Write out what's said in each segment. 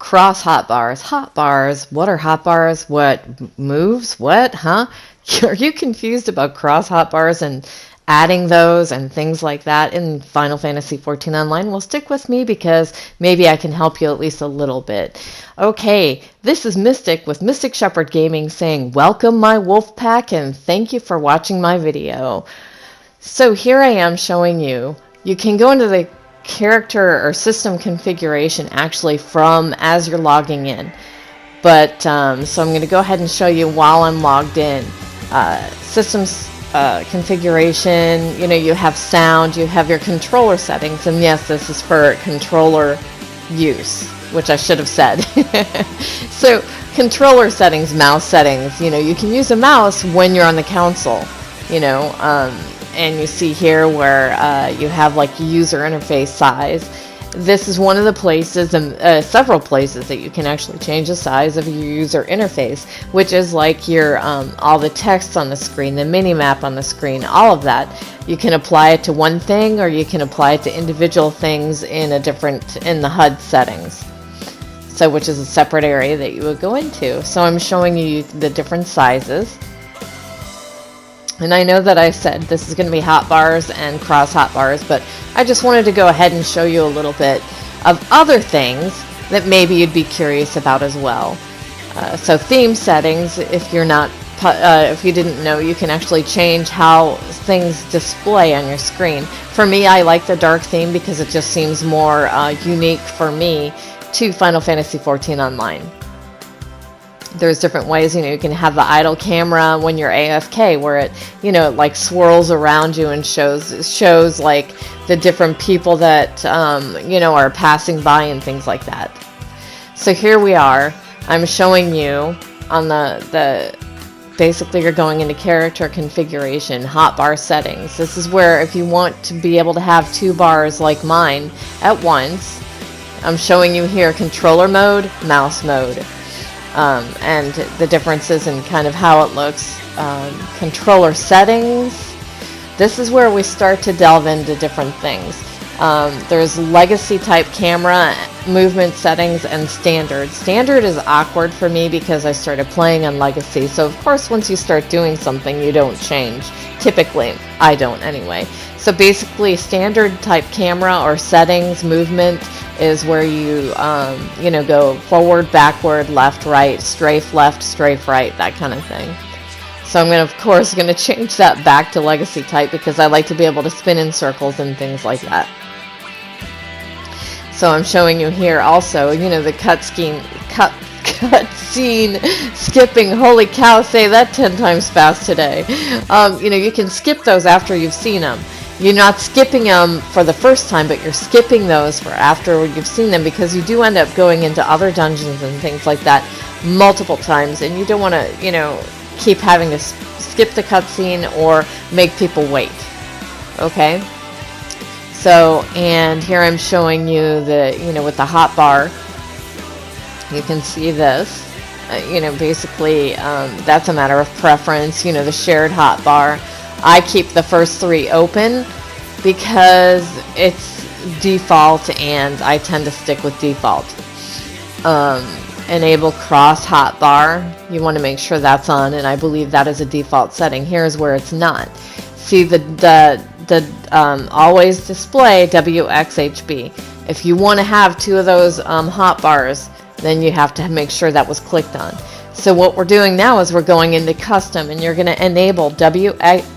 cross hotbars. Hotbars, what are hotbars? What moves? What, huh? Are you confused about cross hotbars and adding those and things like that in Final Fantasy XIV Online? Well, stick with me because maybe I can help you at least a little bit. Okay, this is Mystic with Mystic Shepherd Gaming saying, welcome my wolf pack and thank you for watching my video. So here I am showing you. You can go into the character or system configuration actually from as you're logging in. But so I'm going to go ahead and show you while I'm logged in. Systems configuration, you have sound, you have your controller settings, and yes, this is for controller use, which I should have said. So controller settings, mouse settings, you can use a mouse when you're on the console, and you see here where you have like user interface size. This is one of the places, and several places, that you can actually change the size of your user interface, which is like your all the text on the screen, the mini map on the screen, all of that. You can apply it to one thing, or you can apply it to individual things in the HUD settings. So, which is a separate area that you would go into. So I'm showing you the different sizes. And I know that I said this is going to be hotbars and cross hotbars, but I just wanted to go ahead and show you a little bit of other things that maybe you'd be curious about as well. So theme settings, if you didn't know, you can actually change how things display on your screen. For me, I like the dark theme because it just seems more unique for me to Final Fantasy XIV Online. There's different ways, you can have the idle camera when you're AFK, where it, it like swirls around you and shows like the different people that, are passing by and things like that. So here we are. I'm showing you on basically you're going into character configuration, hotbar settings. This is where if you want to be able to have two bars like mine at once, I'm showing you here controller mode, mouse mode. And the differences in kind of how it looks. Controller settings. This is where we start to delve into different things. There's legacy type camera, movement settings, and standard. Standard is awkward for me because I started playing on legacy. So of course once you start doing something you don't change. Typically, I don't anyway. So basically standard type camera or settings, movement, is where you, go forward, backward, left, right, strafe left, strafe right, that kind of thing. So I'm of course going to change that back to legacy type because I like to be able to spin in circles and things like that. So I'm showing you here also, the cutscene skipping. Holy cow, say that 10 times fast today. You can skip those after you've seen them. You're not skipping them for the first time, but you're skipping those for after you've seen them, because you do end up going into other dungeons and things like that multiple times, and you don't want to, keep having to skip the cutscene or make people wait. Okay? So, and here I'm showing you with the hotbar, you can see this. Basically, that's a matter of preference. The shared hotbar. I keep the first three open because it's default and I tend to stick with default. Enable cross hotbar. You want to make sure that's on, and I believe that is a default setting. Here's where it's not. See the always display WXHB. If you want to have two of those hotbars, then you have to make sure that was clicked on. So what we're doing now is we're going into custom, and you're going to enable WXHB,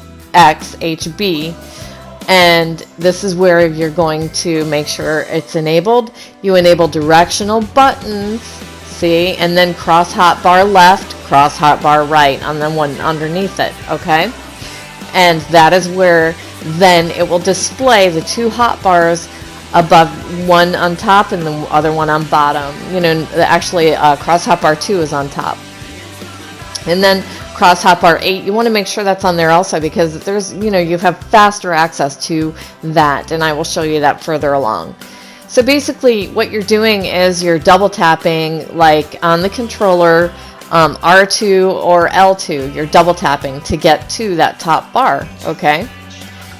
and this is where you're going to make sure it's enabled. You enable directional buttons, see, and then cross hotbar left, cross hotbar right on the one underneath it, okay? And that is where then it will display the two hotbars above, one on top and the other one on bottom. Actually cross hotbar 2 is on top. And then cross hotbar 8, you want to make sure that's on there also, because there's, you have faster access to that, and I will show you that further along. So basically what you're doing is you're double tapping, like on the controller, R2 or L2, you're double tapping to get to that top bar, okay?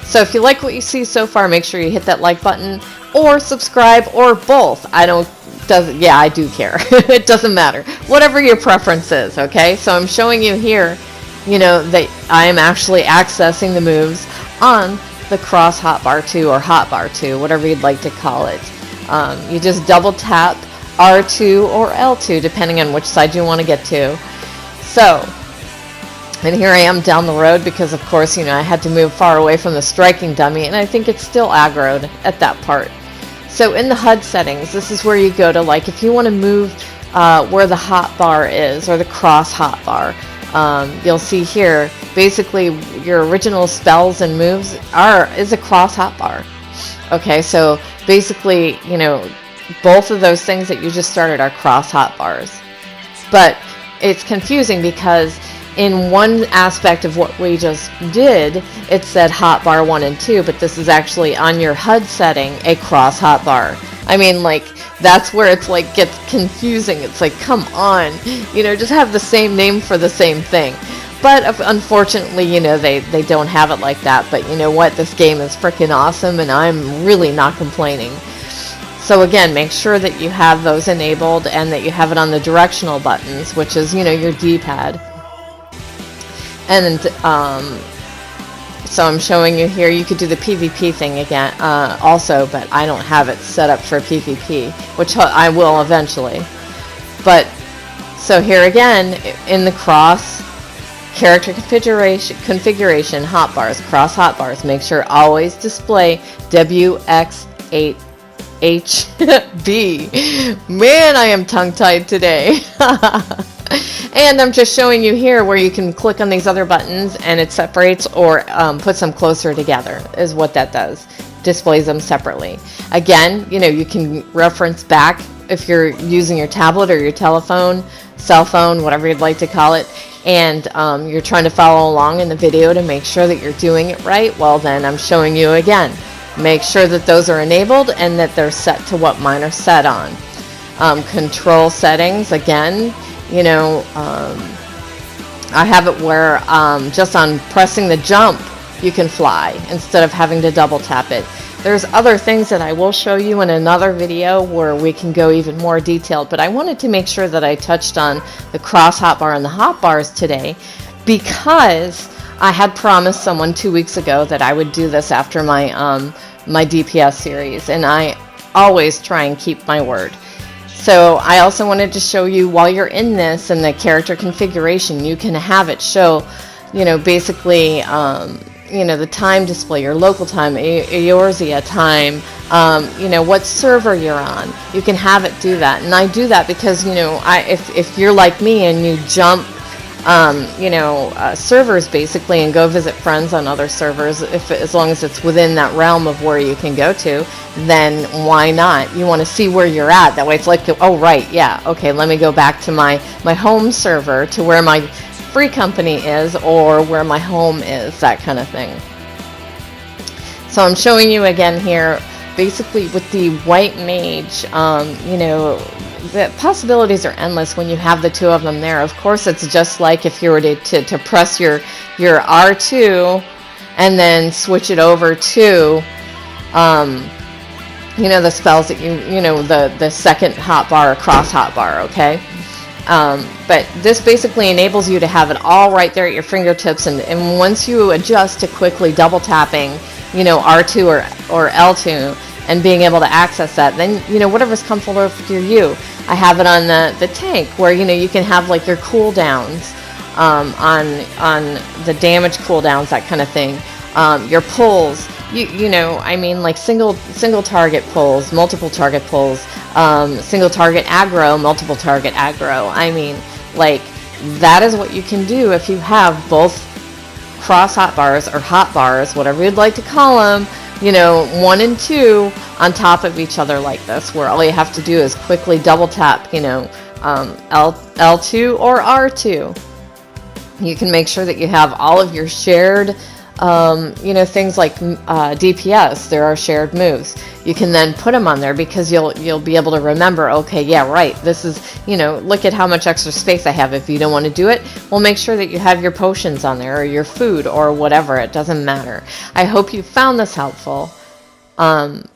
So if you like what you see so far, make sure you hit that like button. or subscribe, or both. Yeah, I do care. It doesn't matter. Whatever your preference is, okay? So I'm showing you here, that I am actually accessing the moves on the cross hotbar 2 or hotbar 2, whatever you'd like to call it. You just double tap R2 or L2, depending on which side you want to get to. So, and here I am down the road because, of course, I had to move far away from the striking dummy, and I think it's still aggroed at that part. So in the HUD settings, this is where you go to, like, if you want to move where the hotbar is, or the cross hotbar, you'll see here, basically, your original spells and moves is a cross hotbar. Okay, so basically, both of those things that you just started are cross hotbars. But it's confusing because in one aspect of what we just did, it said hotbar 1 and 2, but this is actually on your HUD setting a cross hotbar. I mean, like, that's where it's like gets confusing. It's like, come on, just have the same name for the same thing. But unfortunately, they don't have it like that. But you know what? This game is freaking awesome, and I'm really not complaining. So again, make sure that you have those enabled and that you have it on the directional buttons, which is, your D-pad. And so I'm showing you here, you could do the PvP thing again also, but I don't have it set up for PvP, which I will eventually. But, so here again, in the cross character configuration hotbars, cross hotbars, make sure always display WX8HB. Man, I am tongue-tied today. And I'm just showing you here where you can click on these other buttons and it separates or puts them closer together, is what that does. Displays them separately. Again, you can reference back if you're using your tablet or your telephone, cell phone, whatever you'd like to call it, and you're trying to follow along in the video to make sure that you're doing it right. Well, then I'm showing you again. Make sure that those are enabled and that they're set to what mine are set on. Control settings, again, I have it where just on pressing the jump you can fly instead of having to double tap it. There's other things that I will show you in another video where we can go even more detailed, but I wanted to make sure that I touched on the cross hotbar and the hotbars today because I had promised someone 2 weeks ago that I would do this after my my DPS series, and I always try and keep my word. So I also wanted to show you while you're in this in the character configuration, you can have it show, basically, the time display, your local time, Eorzea time, what server you're on. You can have it do that, and I do that because if you're like me and you jump servers basically and go visit friends on other servers, as long as it's within that realm of where you can go to, then why not? You want to see where you're at. That way it's like, oh right, yeah, okay, let me go back to my home server, to where my free company is or where my home is, that kind of thing. So I'm showing you again here, basically with the white mage, the possibilities are endless when you have the two of them there. Of course, it's just like if you were to press your R2 and then switch it over to the spells that the second hotbar or cross hotbar, okay? But this basically enables you to have it all right there at your fingertips, and once you adjust to quickly double tapping R2 or L2 and being able to access that, then whatever's comfortable for you. I have it on the tank where you can have like your cooldowns on the damage cooldowns, that kind of thing. Your pulls, like single target pulls, multiple target pulls, single target aggro, multiple target aggro. I mean, like, that is what you can do if you have both cross hotbars or hotbars, whatever you'd like to call them, 1 and 2 on top of each other like this, where all you have to do is quickly double tap, L2 or R2. You can make sure that you have all of your shared, things like DPS. There are shared moves. You can then put them on there because you'll be able to remember, okay, yeah, right, this is, look at how much extra space I have. If you don't want to do it, well, make sure that you have your potions on there or your food or whatever. It doesn't matter. I hope you found this helpful.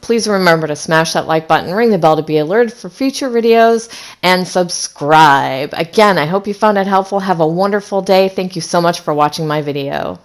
Please remember to smash that like button, ring the bell to be alerted for future videos, and subscribe. Again, I hope you found it helpful. Have a wonderful day. Thank you so much for watching my video.